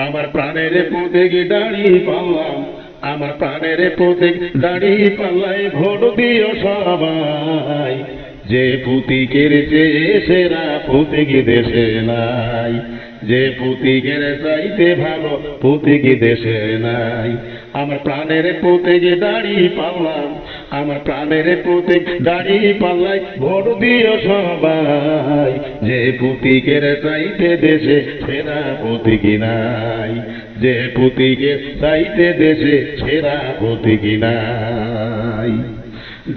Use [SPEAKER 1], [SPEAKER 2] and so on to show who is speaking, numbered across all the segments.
[SPEAKER 1] আমার প্রাণের প্রতীক দাঁড়িয়ে পাল্লাম, আমার প্রাণের প্রতীক দাঁড়িয়ে পাল্লাই ভোট দিও সবাই। যে প্রতীকের চেয়ে সেরা প্রতীক দেশে নাই, যে প্রতীকের চাইতে ভালো প্রতীক দেশে নাই। আমার প্রাণের প্রতীক দাঁড়িয়ে পাল্লাম, আমার প্রাণের প্রতীক দাঁড়িয়ে পাল্লাই ভোট দিও সবাই। যে প্রতীকের চাইতে দেশে সেরা প্রতীক নাই, যে প্রতীকের চাইতে দেশে সেরা প্রতীক নাই।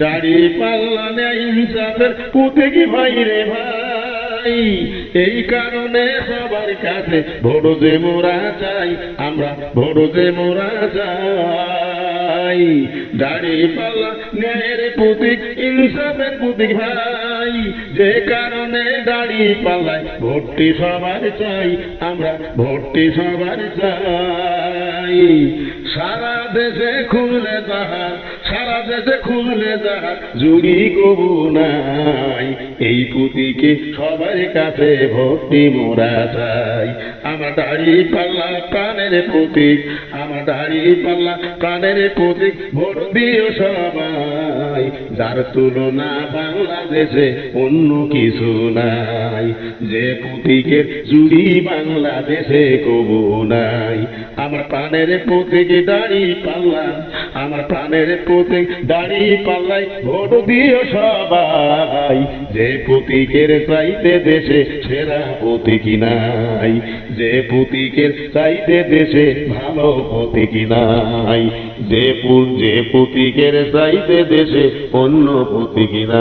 [SPEAKER 1] দাড়ি পাল্লা নেই ইনসাফের প্রতীক ভাই রে ভাই, এই কারণে সবার কাছে ভোট যে মোরা চাই, আমরা ভোট যে মোরা চাই। দাড়ি পাল্লা ন্যায়ের প্রতীক ইনসাফের প্রতীক ভাই, যে কারণে দাড়ি পাল্লায় ভোটটি সবার চাই, আমরা ভোটটি সবার চাই। সারা দেশে খুলে যাহার, সারা দেশে খুলে যাহার জুড়ি কবু নাই, এই প্রতীকে সবার কাছে ভোটটি মোরা চাই। আমার দাড়ি পাল্লা প্রাণের প্রতীক, আমার দাড়ি পাল্লা প্রাণের প্রতীক ভোট দিও সবাই। যার তুলনা বাংলাদেশে অন্য কিছু নাই, যে প্রতীকের জুড়ি বাংলাদেশে কবু নাই। আমার প্রাণের প্রতীক দাড়ি পাল্লা, আমার প্রাণের প্রতীক দাড়ি পাল্লাই ভোট দিও সবাই। যে প্রতীকের চাইতে দেশে সেরা প্রতীক নাই, যে প্রতীকের চাইতে দেশে ভালো প্রতীক নাই, যে প্রতীকের চাইতে দেশে অন্য প্রতীক নাই।